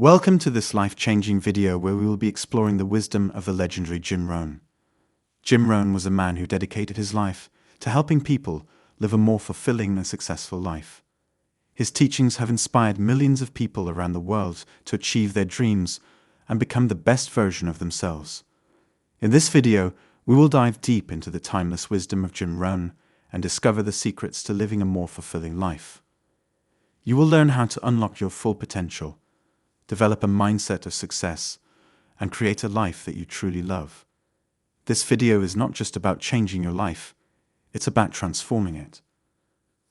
Welcome to this life-changing video where we will be exploring the wisdom of the legendary Jim Rohn. Jim Rohn was a man who dedicated his life to helping people live a more fulfilling and successful life. His teachings have inspired millions of people around the world to achieve their dreams and become the best version of themselves. In this video, we will dive deep into the timeless wisdom of Jim Rohn and discover the secrets to living a more fulfilling life. You will learn how to unlock your full potential, develop a mindset of success, and create a life that you truly love. This video is not just about changing your life, it's about transforming it.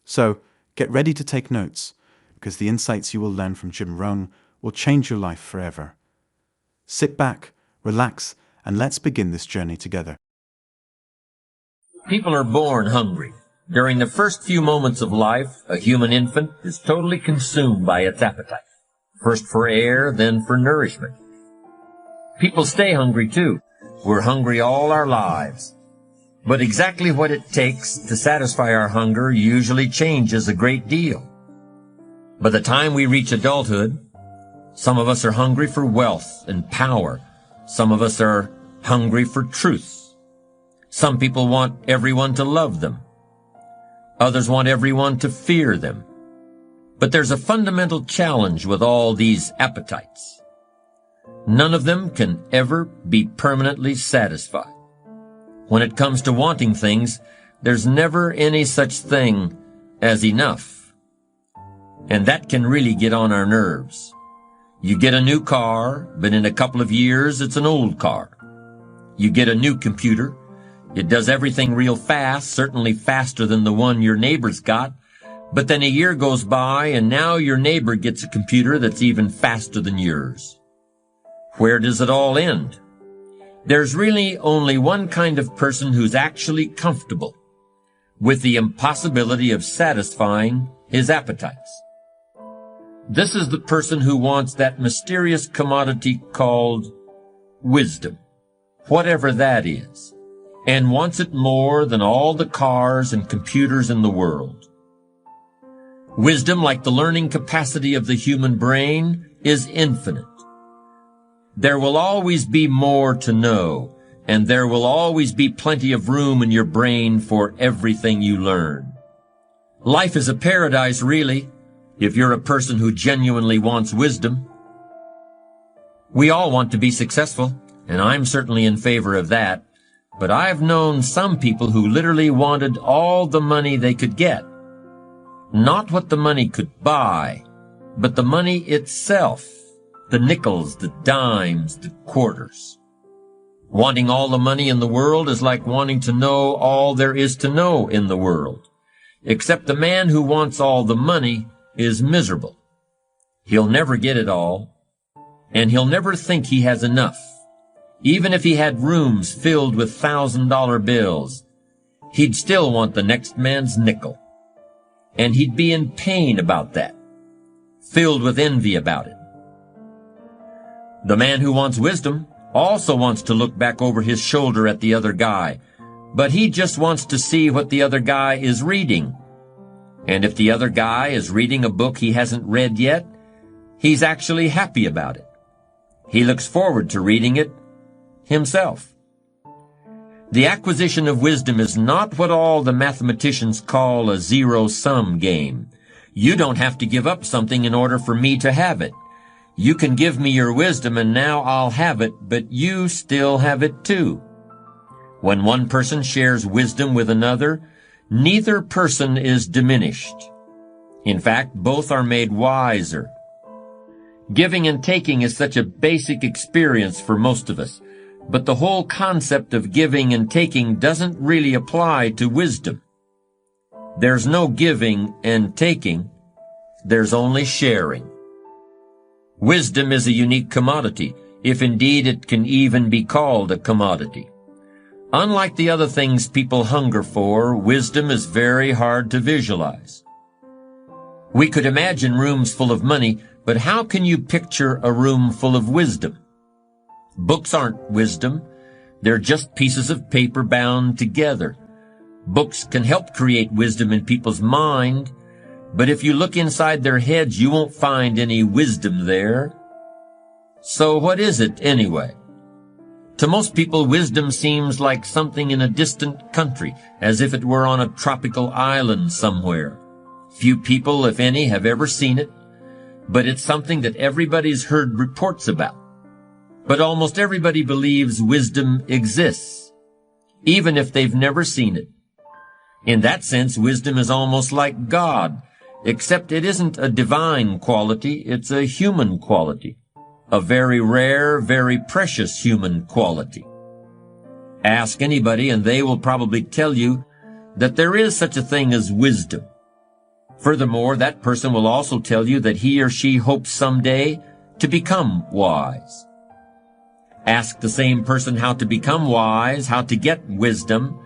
So, get ready to take notes, because the insights you will learn from Jim Rohn will change your life forever. Sit back, relax, and let's begin this journey together. People are born hungry. During the first few moments of life, a human infant is totally consumed by its appetite. First for air, then for nourishment. People stay hungry too. We're hungry all our lives. But exactly what it takes to satisfy our hunger usually changes a great deal. By the time we reach adulthood, some of us are hungry for wealth and power. Some of us are hungry for truth. Some people want everyone to love them. Others want everyone to fear them. But there's a fundamental challenge with all these appetites. None of them can ever be permanently satisfied. When it comes to wanting things, there's never any such thing as enough. And that can really get on our nerves. You get a new car, but in a couple of years, it's an old car. You get a new computer. It does everything real fast, certainly faster than the one your neighbor's got. But then a year goes by, and now your neighbor gets a computer that's even faster than yours. Where does it all end? There's really only one kind of person who's actually comfortable with the impossibility of satisfying his appetites. This is the person who wants that mysterious commodity called wisdom, whatever that is, and wants it more than all the cars and computers in the world. Wisdom, like the learning capacity of the human brain, is infinite. There will always be more to know, and there will always be plenty of room in your brain for everything you learn. Life is a paradise, really, if you're a person who genuinely wants wisdom. We all want to be successful, and I'm certainly in favor of that, but I've known some people who literally wanted all the money they could get. Not what the money could buy, but the money itself. The nickels, the dimes, the quarters. Wanting all the money in the world is like wanting to know all there is to know in the world. Except the man who wants all the money is miserable. He'll never get it all, and he'll never think he has enough. Even if he had rooms filled with $1,000 bills, he'd still want the next man's nickel. And he'd be in pain about that, filled with envy about it. The man who wants wisdom also wants to look back over his shoulder at the other guy, but he just wants to see what the other guy is reading. And if the other guy is reading a book he hasn't read yet, he's actually happy about it. He looks forward to reading it himself. The acquisition of wisdom is not what all the mathematicians call a zero-sum game. You don't have to give up something in order for me to have it. You can give me your wisdom and now I'll have it, but you still have it too. When one person shares wisdom with another, neither person is diminished. In fact, both are made wiser. Giving and taking is such a basic experience for most of us, but the whole concept of giving and taking doesn't really apply to wisdom. There's no giving and taking, there's only sharing. Wisdom is a unique commodity, if indeed it can even be called a commodity. Unlike the other things people hunger for, wisdom is very hard to visualize. We could imagine rooms full of money, but how can you picture a room full of wisdom? Books aren't wisdom. They're just pieces of paper bound together. Books can help create wisdom in people's mind, but if you look inside their heads, you won't find any wisdom there. So what is it anyway? To most people, wisdom seems like something in a distant country, as if it were on a tropical island somewhere. Few people, if any, have ever seen it, but it's something that everybody's heard reports about. But almost everybody believes wisdom exists, even if they've never seen it. In that sense, wisdom is almost like God, except it isn't a divine quality, it's a human quality. A very rare, very precious human quality. Ask anybody and they will probably tell you that there is such a thing as wisdom. Furthermore, that person will also tell you that he or she hopes someday to become wise. Ask the same person how to become wise, how to get wisdom,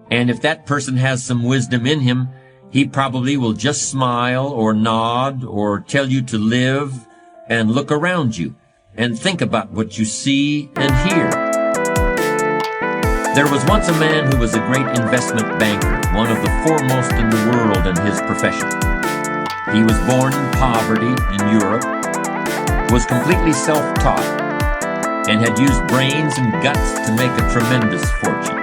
and if that person has some wisdom in him, he probably will just smile or nod or tell you to live and look around you and think about what you see and hear. There was once a man who was a great investment banker, one of the foremost in the world in his profession. He was born in poverty in Europe, was completely self-taught, and had used brains and guts to make a tremendous fortune.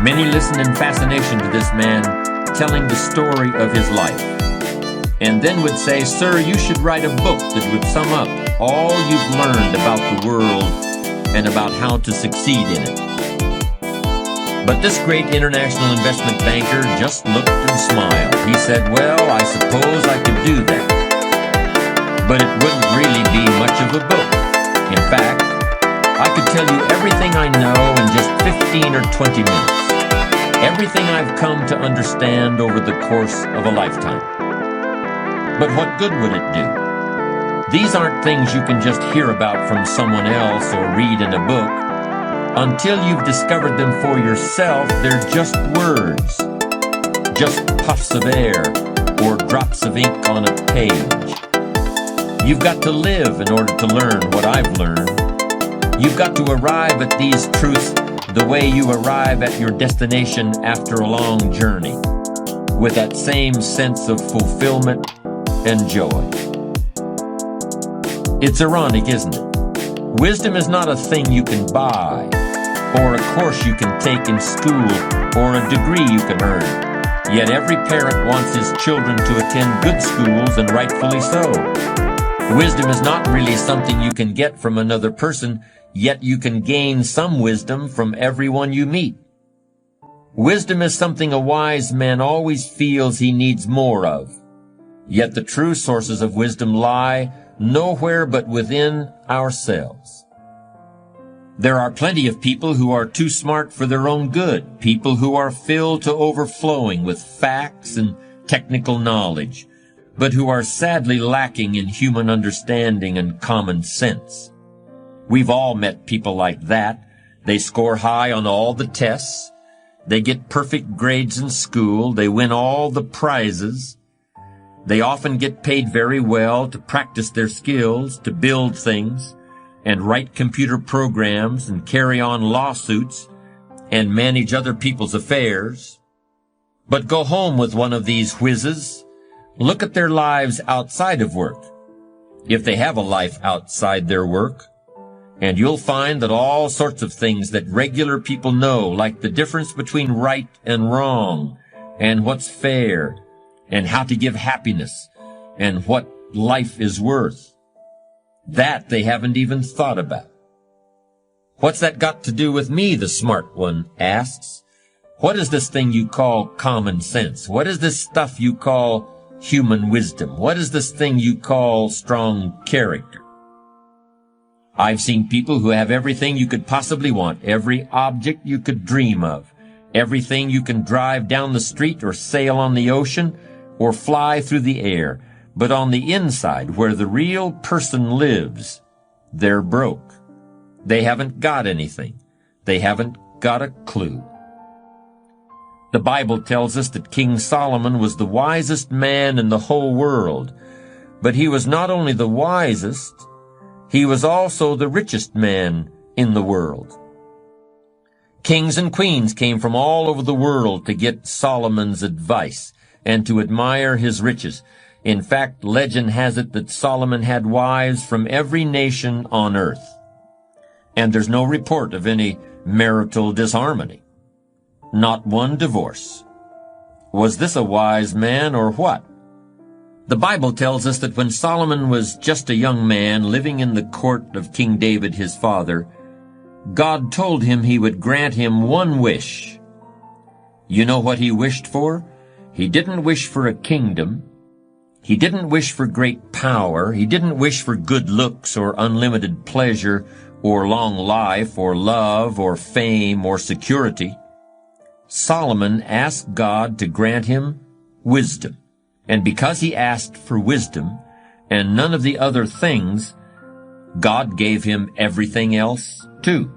Many listened in fascination to this man telling the story of his life, and then would say, "Sir, you should write a book that would sum up all you've learned about the world and about how to succeed in it." But this great international investment banker just looked and smiled. He said, "Well, I suppose I could do that, but it wouldn't really be much of a book. In fact, I could tell you everything I know in just 15 or 20 minutes. Everything I've come to understand over the course of a lifetime. But what good would it do? These aren't things you can just hear about from someone else or read in a book. Until you've discovered them for yourself, they're just words, just puffs of air or drops of ink on a page. You've got to live in order to learn what I've learned. You've got to arrive at these truths the way you arrive at your destination after a long journey, with that same sense of fulfillment and joy." It's ironic, isn't it? Wisdom is not a thing you can buy, or a course you can take in school, or a degree you can earn. Yet every parent wants his children to attend good schools, and rightfully so. Wisdom is not really something you can get from another person, yet you can gain some wisdom from everyone you meet. Wisdom is something a wise man always feels he needs more of. Yet the true sources of wisdom lie nowhere but within ourselves. There are plenty of people who are too smart for their own good, people who are filled to overflowing with facts and technical knowledge, but who are sadly lacking in human understanding and common sense. We've all met people like that. They score high on all the tests. They get perfect grades in school. They win all the prizes. They often get paid very well to practice their skills, to build things, and write computer programs, and carry on lawsuits, and manage other people's affairs. But go home with one of these whizzes. Look at their lives outside of work, if they have a life outside their work, and you'll find that all sorts of things that regular people know, like the difference between right and wrong, and what's fair, and how to give happiness, and what life is worth, that they haven't even thought about. "What's that got to do with me?" the smart one asks. "What is this thing you call common sense? What is this stuff you call human wisdom? What is this thing you call strong character?" I've seen people who have everything you could possibly want, every object you could dream of, everything you can drive down the street or sail on the ocean or fly through the air. But on the inside, where the real person lives, they're broke. They haven't got anything. They haven't got a clue. The Bible tells us that King Solomon was the wisest man in the whole world. But he was not only the wisest, he was also the richest man in the world. Kings and queens came from all over the world to get Solomon's advice and to admire his riches. In fact, legend has it that Solomon had wives from every nation on earth. And there's no report of any marital disharmony. Not one divorce. Was this a wise man or what? The Bible tells us that when Solomon was just a young man living in the court of King David his father, God told him he would grant him one wish. You know what he wished for? He didn't wish for a kingdom. He didn't wish for great power. He didn't wish for good looks or unlimited pleasure or long life or love or fame or security. Solomon asked God to grant him wisdom. And because he asked for wisdom and none of the other things, God gave him everything else too.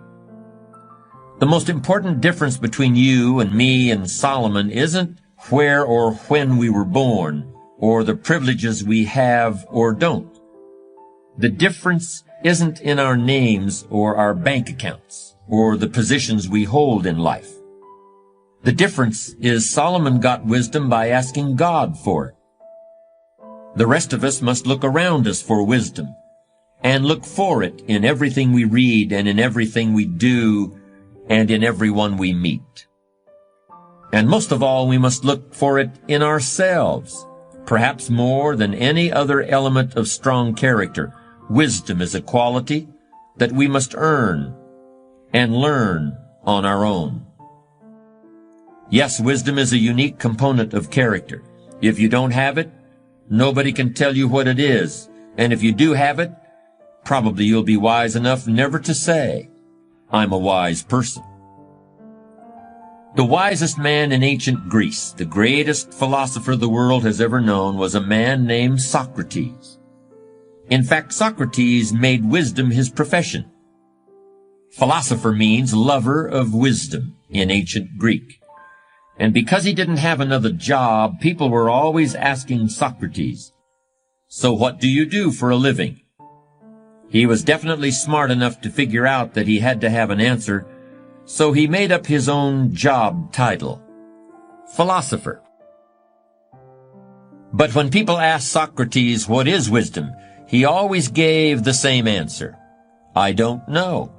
The most important difference between you and me and Solomon isn't where or when we were born, or the privileges we have or don't. The difference isn't in our names or our bank accounts, or the positions we hold in life. The difference is Solomon got wisdom by asking God for it. The rest of us must look around us for wisdom, and look for it in everything we read and in everything we do and in everyone we meet. And most of all, we must look for it in ourselves. Perhaps more than any other element of strong character, wisdom is a quality that we must earn and learn on our own. Yes, wisdom is a unique component of character. If you don't have it, nobody can tell you what it is. And if you do have it, probably you'll be wise enough never to say, I'm a wise person. The wisest man in ancient Greece, the greatest philosopher the world has ever known, was a man named Socrates. In fact, Socrates made wisdom his profession. Philosopher means lover of wisdom in ancient Greek. And because he didn't have another job, people were always asking Socrates, so what do you do for a living? He was definitely smart enough to figure out that he had to have an answer, so he made up his own job title, philosopher. But when people asked Socrates what is wisdom, he always gave the same answer, I don't know.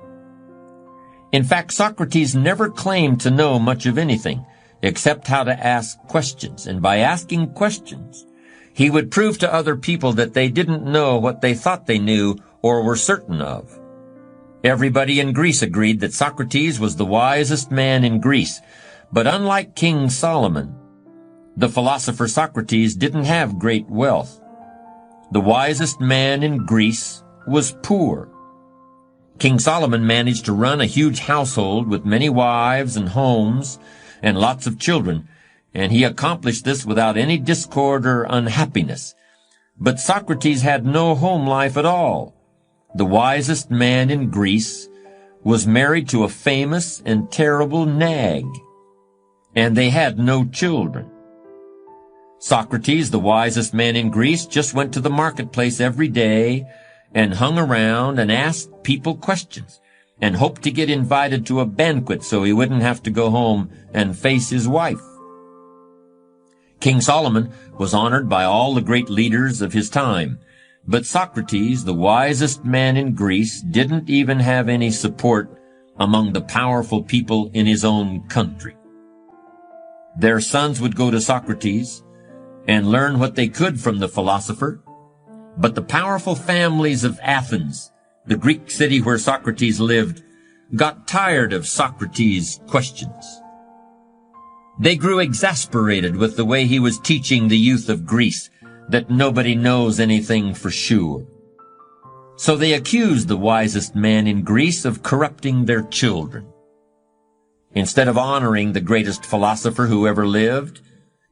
In fact, Socrates never claimed to know much of anything, except how to ask questions, and by asking questions, he would prove to other people that they didn't know what they thought they knew or were certain of. Everybody in Greece agreed that Socrates was the wisest man in Greece, but unlike King Solomon, the philosopher Socrates didn't have great wealth. The wisest man in Greece was poor. King Solomon managed to run a huge household with many wives and homes and lots of children, and he accomplished this without any discord or unhappiness. But Socrates had no home life at all. The wisest man in Greece was married to a famous and terrible nag, and they had no children. Socrates, the wisest man in Greece, just went to the marketplace every day and hung around and asked people questions and hoped to get invited to a banquet so he wouldn't have to go home and face his wife. King Solomon was honored by all the great leaders of his time, but Socrates, the wisest man in Greece, didn't even have any support among the powerful people in his own country. Their sons would go to Socrates and learn what they could from the philosopher, but the powerful families of Athens, the Greek city where Socrates lived, got tired of Socrates' questions. They grew exasperated with the way he was teaching the youth of Greece that nobody knows anything for sure. So they accused the wisest man in Greece of corrupting their children. Instead of honoring the greatest philosopher who ever lived,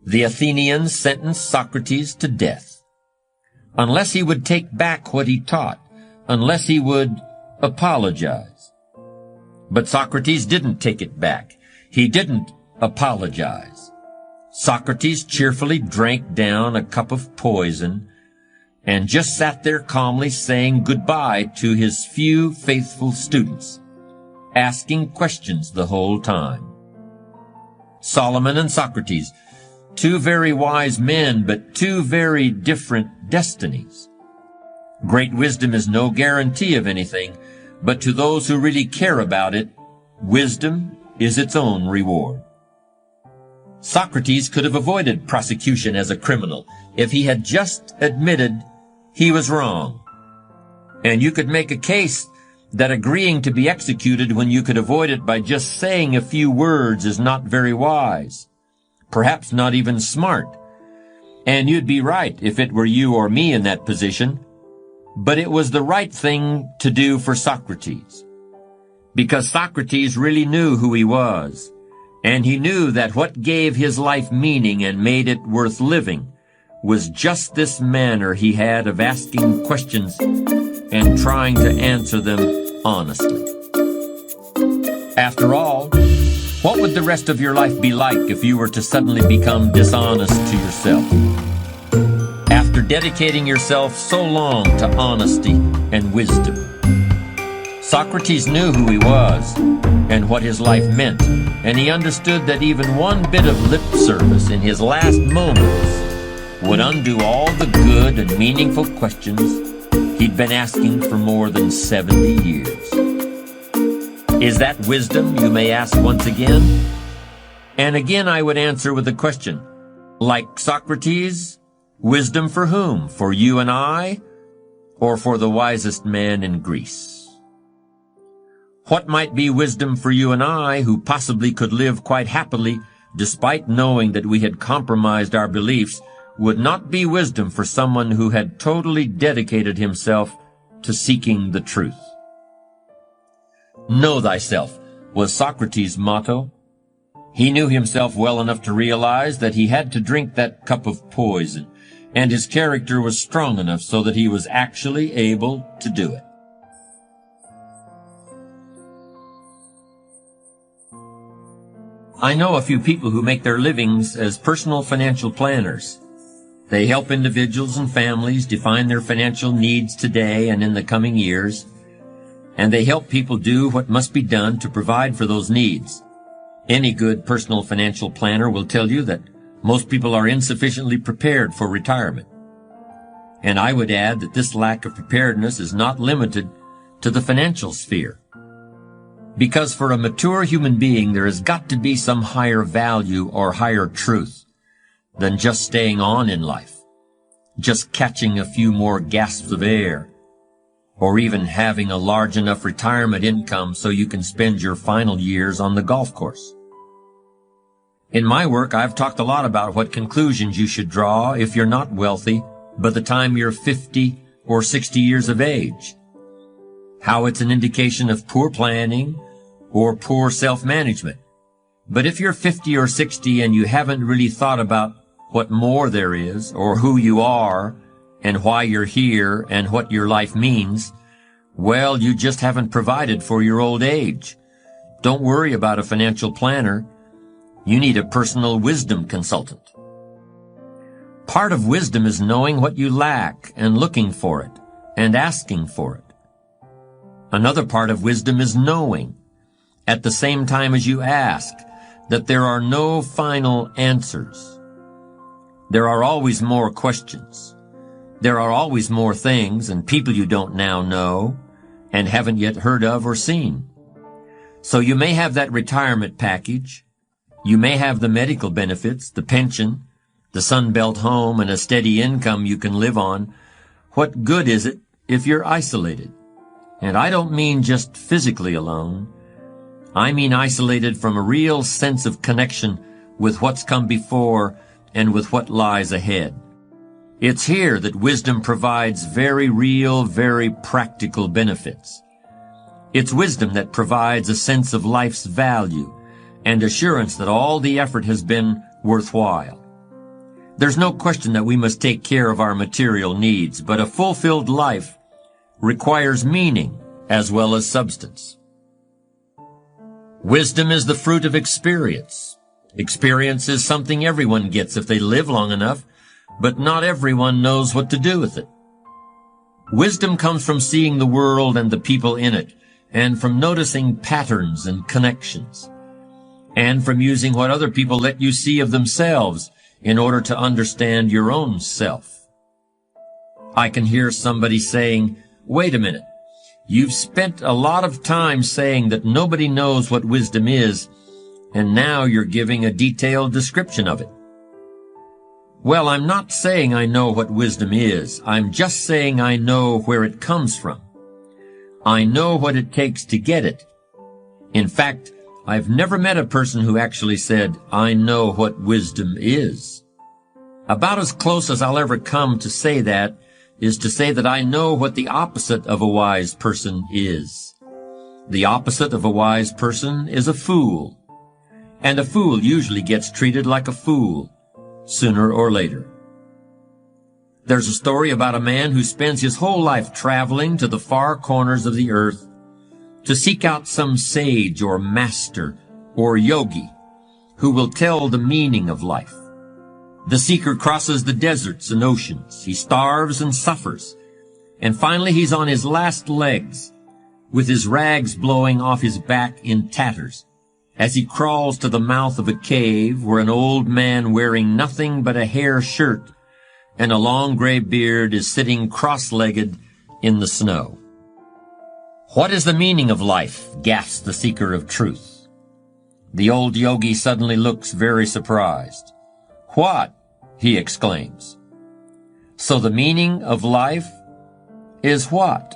the Athenians sentenced Socrates to death. Unless he would take back what he taught, unless he would apologize. But Socrates didn't take it back. He didn't apologize. Socrates cheerfully drank down a cup of poison and just sat there calmly saying goodbye to his few faithful students, asking questions the whole time. Solomon and Socrates, Two very wise men, but two very different destinies. Great wisdom is no guarantee of anything, but to those who really care about it, wisdom is its own reward. Socrates could have avoided prosecution as a criminal if he had just admitted he was wrong. And you could make a case that agreeing to be executed when you could avoid it by just saying a few words is not very wise, perhaps not even smart. And you'd be right if it were you or me in that position. But it was the right thing to do for Socrates, because Socrates really knew who he was, and he knew that what gave his life meaning and made it worth living was just this manner he had of asking questions and trying to answer them honestly. After all, what would the rest of your life be like if you were to suddenly become dishonest to yourself? After dedicating yourself so long to honesty and wisdom. Socrates knew who he was and what his life meant, and he understood that even one bit of lip service in his last moments would undo all the good and meaningful questions he'd been asking for more than 70 years. Is that wisdom, you may ask once again? And again I would answer with a question. Like Socrates, wisdom for whom? For you and I, or for the wisest man in Greece? What might be wisdom for you and I, who possibly could live quite happily despite knowing that we had compromised our beliefs, would not be wisdom for someone who had totally dedicated himself to seeking the truth. Know thyself was Socrates' motto. He knew himself well enough to realize that he had to drink that cup of poison, and his character was strong enough so that he was actually able to do it. I know a few people who make their livings as personal financial planners. They help individuals and families define their financial needs today and in the coming years, and they help people do what must be done to provide for those needs. Any good personal financial planner will tell you that most people are insufficiently prepared for retirement. And I would add that this lack of preparedness is not limited to the financial sphere. Because for a mature human being, there has got to be some higher value or higher truth than just staying on in life, just catching a few more gasps of air, or even having a large enough retirement income so you can spend your final years on the golf course. In my work, I've talked a lot about what conclusions you should draw if you're not wealthy by the time you're 50 or 60 years of age. How it's an indication of poor planning or poor self-management. But if you're 50 or 60 and you haven't really thought about what more there is, or who you are, and why you're here, and what your life means, well, you just haven't provided for your old age. Don't worry about a financial planner. You need a personal wisdom consultant. Part of wisdom is knowing what you lack and looking for it and asking for it. Another part of wisdom is knowing, at the same time as you ask, that there are no final answers. There are always more questions. There are always more things and people you don't now know and haven't yet heard of or seen. So you may have that retirement package. You may have the medical benefits, the pension, the Sunbelt home, and a steady income you can live on. What good is it if you're isolated? And I don't mean just physically alone. I mean isolated from a real sense of connection with what's come before and with what lies ahead. It's here that wisdom provides very real, very practical benefits. It's wisdom that provides a sense of life's value and assurance that all the effort has been worthwhile. There's no question that we must take care of our material needs, but a fulfilled life requires meaning as well as substance. Wisdom is the fruit of experience. Experience is something everyone gets if they live long enough, but not everyone knows what to do with it. Wisdom comes from seeing the world and the people in it, and from noticing patterns and connections, and from using what other people let you see of themselves in order to understand your own self. I can hear somebody saying, "Wait a minute. You've spent a lot of time saying that nobody knows what wisdom is, and now you're giving a detailed description of it." Well, I'm not saying I know what wisdom is. I'm just saying I know where it comes from. I know what it takes to get it. In fact, I've never met a person who actually said, "I know what wisdom is." About as close as I'll ever come to say that is to say that I know what the opposite of a wise person is. The opposite of a wise person is a fool. And a fool usually gets treated like a fool, sooner or later. There's a story about a man who spends his whole life traveling to the far corners of the earth to seek out some sage or master or yogi who will tell the meaning of life. The seeker crosses the deserts and oceans. He starves and suffers. And finally he's on his last legs, with his rags blowing off his back in tatters, as he crawls to the mouth of a cave where an old man wearing nothing but a hair shirt and a long gray beard is sitting cross-legged in the snow. "What is the meaning of life?" gasps the seeker of truth. The old yogi suddenly looks very surprised. "What?" he exclaims. "So the meaning of life is what?"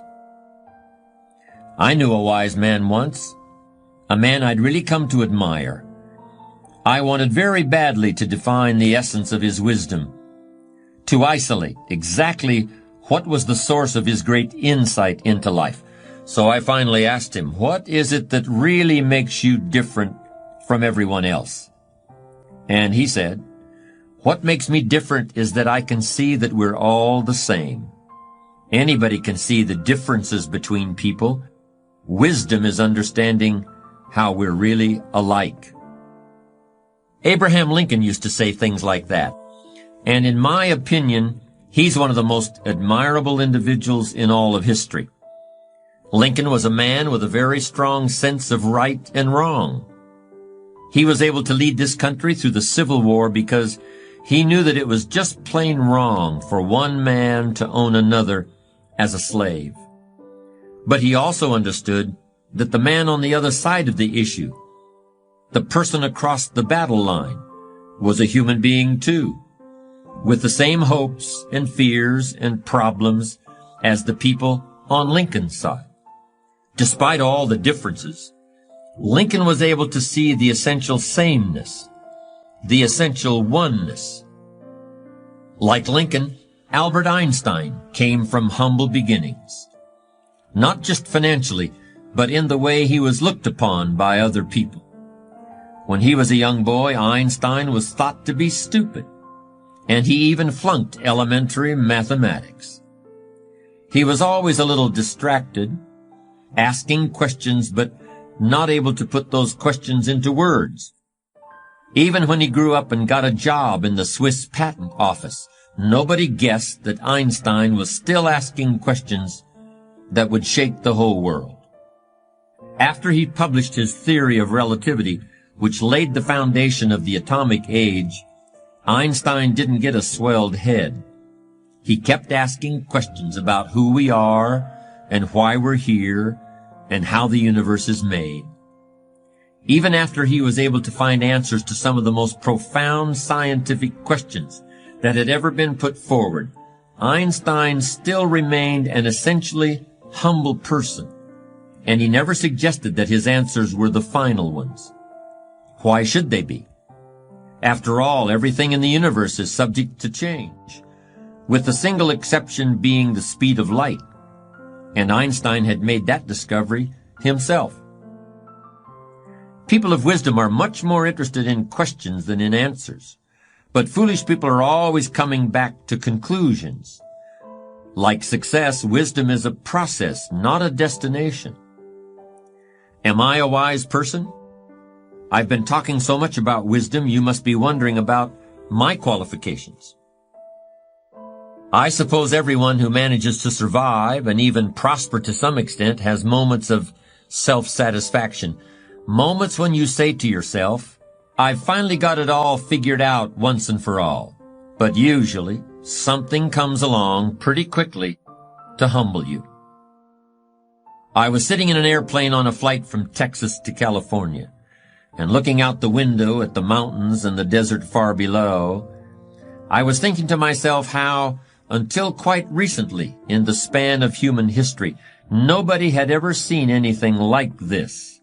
I knew a wise man once, a man I'd really come to admire. I wanted very badly to define the essence of his wisdom, to isolate exactly what was the source of his great insight into life. So I finally asked him, "What is it that really makes you different from everyone else?" And he said, "What makes me different is that I can see that we're all the same. Anybody can see the differences between people. Wisdom is understanding how we're really alike." Abraham Lincoln used to say things like that. And in my opinion, he's one of the most admirable individuals in all of history. Lincoln was a man with a very strong sense of right and wrong. He was able to lead this country through the Civil War because he knew that it was just plain wrong for one man to own another as a slave. But he also understood that the man on the other side of the issue, the person across the battle line, was a human being too, with the same hopes and fears and problems as the people on Lincoln's side. Despite all the differences, Lincoln was able to see the essential sameness, the essential oneness. Like Lincoln, Albert Einstein came from humble beginnings, not just financially, but in the way he was looked upon by other people. When he was a young boy, Einstein was thought to be stupid, and he even flunked elementary mathematics. He was always a little distracted, asking questions but not able to put those questions into words. Even when he grew up and got a job in the Swiss patent office, nobody guessed that Einstein was still asking questions that would shake the whole world. After he published his theory of relativity, which laid the foundation of the atomic age, Einstein didn't get a swelled head. He kept asking questions about who we are and why we're here and how the universe is made. Even after he was able to find answers to some of the most profound scientific questions that had ever been put forward, Einstein still remained an essentially humble person, and he never suggested that his answers were the final ones. Why should they be? After all, everything in the universe is subject to change, with the single exception being the speed of light, and Einstein had made that discovery himself. People of wisdom are much more interested in questions than in answers, but foolish people are always coming back to conclusions. Like success, wisdom is a process, not a destination. Am I a wise person? I've been talking so much about wisdom, you must be wondering about my qualifications. I suppose everyone who manages to survive and even prosper to some extent has moments of self-satisfaction, moments when you say to yourself, I've finally got it all figured out once and for all. But usually, something comes along pretty quickly to humble you. I was sitting in an airplane on a flight from Texas to California, and looking out the window at the mountains and the desert far below, I was thinking to myself how, until quite recently in the span of human history, nobody had ever seen anything like this.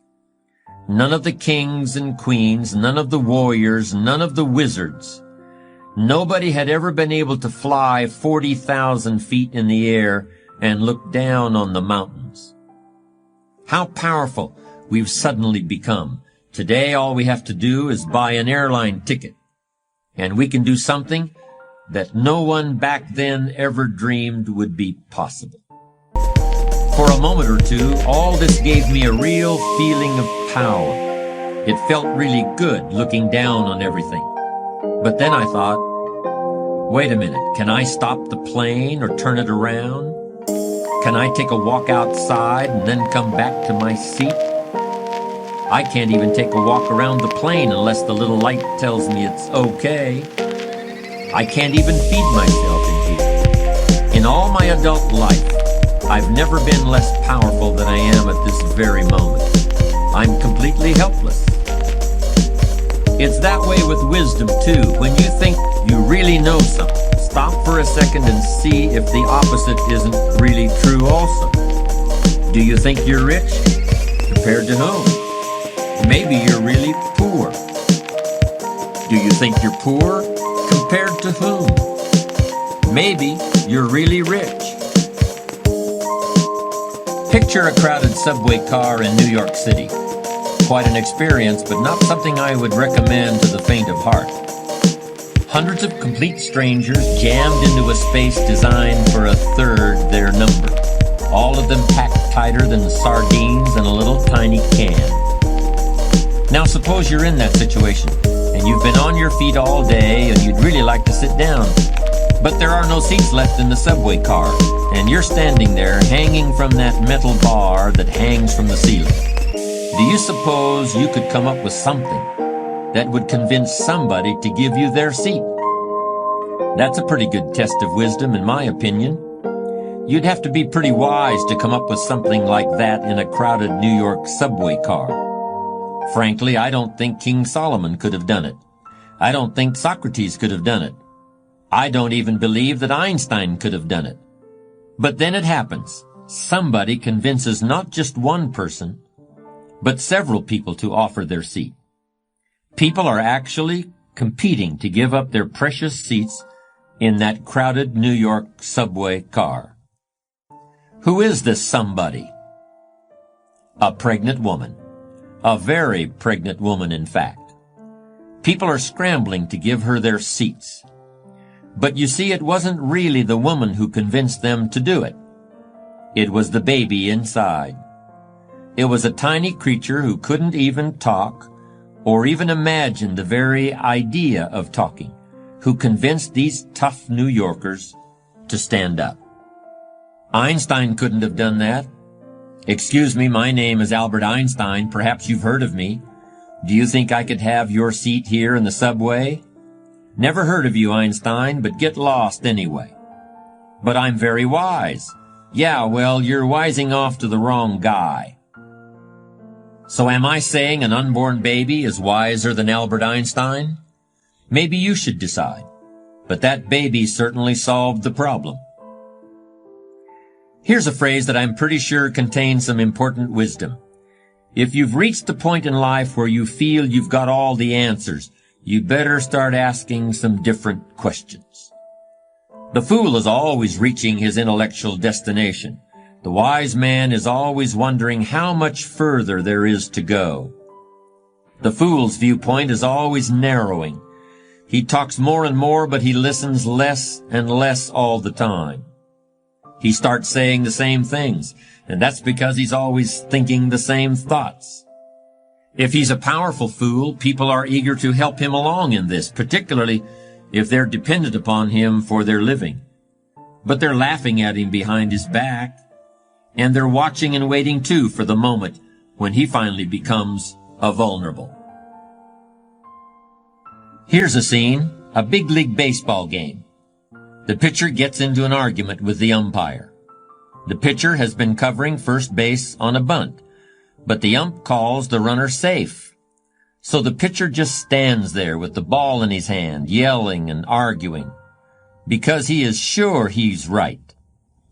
None of the kings and queens, none of the warriors, none of the wizards. Nobody had ever been able to fly 40,000 feet in the air and look down on the mountains. How powerful we've suddenly become. Today all we have to do is buy an airline ticket, and we can do something that no one back then ever dreamed would be possible. For a moment or two, all this gave me a real feeling of power. It felt really good looking down on everything. But then I thought, wait a minute, can I stop the plane or turn it around? Can I take a walk outside and then come back to my seat? I can't even take a walk around the plane unless the little light tells me it's okay. I can't even feed myself in here. In all my adult life, I've never been less powerful than I am at this very moment. I'm completely helpless. It's that way with wisdom too. When you think you really know something, stop for a second and see if the opposite isn't really true also. Do you think you're rich? Compared to whom? Maybe you're really poor. Do you think you're poor? Compared to whom? Maybe you're really rich. Picture a crowded subway car in New York City. Quite an experience, but not something I would recommend to the faint of heart. Hundreds of complete strangers jammed into a space designed for a third their number. All of them packed tighter than sardines in a little tiny can. Now suppose you're in that situation, and you've been on your feet all day, and you'd really like to sit down. But there are no seats left in the subway car, and you're standing there hanging from that metal bar that hangs from the ceiling. Do you suppose you could come up with something that would convince somebody to give you their seat? That's a pretty good test of wisdom, in my opinion. You'd have to be pretty wise to come up with something like that in a crowded New York subway car. Frankly, I don't think King Solomon could have done it. I don't think Socrates could have done it. I don't even believe that Einstein could have done it. But then it happens. Somebody convinces not just one person, but several people to offer their seat. People are actually competing to give up their precious seats in that crowded New York subway car. Who is this somebody? A pregnant woman. A very pregnant woman, in fact. People are scrambling to give her their seats. But you see, it wasn't really the woman who convinced them to do it. It was the baby inside. It was a tiny creature who couldn't even talk or even imagine the very idea of talking, who convinced these tough New Yorkers to stand up. Einstein couldn't have done that. Excuse me, my name is Albert Einstein. Perhaps you've heard of me. Do you think I could have your seat here in the subway? Never heard of you, Einstein, but get lost anyway. But I'm very wise. Yeah, well, you're wising off to the wrong guy. So am I saying an unborn baby is wiser than Albert Einstein? Maybe you should decide. But that baby certainly solved the problem. Here's a phrase that I'm pretty sure contains some important wisdom. If you've reached the point in life where you feel you've got all the answers, you better start asking some different questions. The fool is always reaching his intellectual destination. The wise man is always wondering how much further there is to go. The fool's viewpoint is always narrowing. He talks more and more, but he listens less and less all the time. He starts saying the same things, and that's because he's always thinking the same thoughts. If he's a powerful fool, people are eager to help him along in this, particularly if they're dependent upon him for their living. But they're laughing at him behind his back, and they're watching and waiting too for the moment when he finally becomes vulnerable. Here's a scene, a big league baseball game. The pitcher gets into an argument with the umpire. The pitcher has been covering first base on a bunt, but the ump calls the runner safe. So the pitcher just stands there with the ball in his hand, yelling and arguing, because he is sure he's right.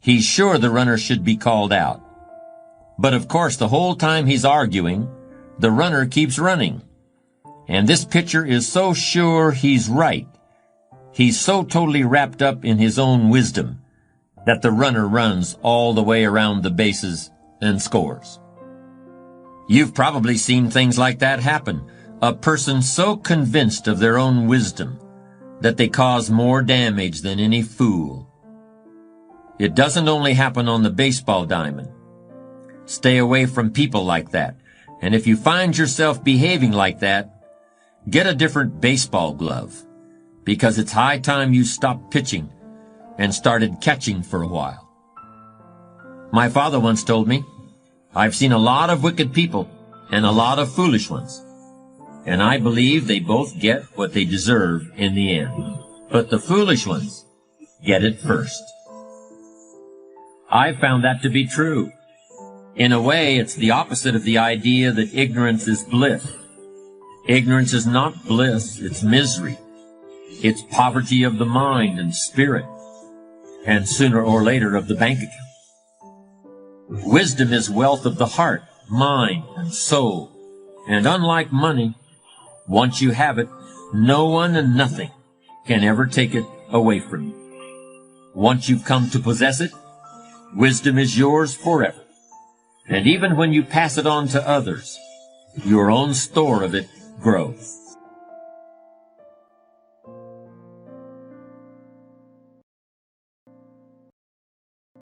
He's sure the runner should be called out. But of course, the whole time he's arguing, the runner keeps running. And this pitcher is so sure he's right. He's so totally wrapped up in his own wisdom that the runner runs all the way around the bases and scores. You've probably seen things like that happen. A person so convinced of their own wisdom that they cause more damage than any fool. It doesn't only happen on the baseball diamond. Stay away from people like that. And if you find yourself behaving like that, get a different baseball glove, because it's high time you stopped pitching and started catching for a while. My father once told me, I've seen a lot of wicked people and a lot of foolish ones, and I believe they both get what they deserve in the end. But the foolish ones get it first. I've found that to be true. In a way, it's the opposite of the idea that ignorance is bliss. Ignorance is not bliss, it's misery. It's poverty of the mind and spirit, and sooner or later of the bank account. Wisdom is wealth of the heart, mind, and soul. And unlike money, once you have it, no one and nothing can ever take it away from you. Once you've come to possess it, wisdom is yours forever. And even when you pass it on to others, your own store of it grows.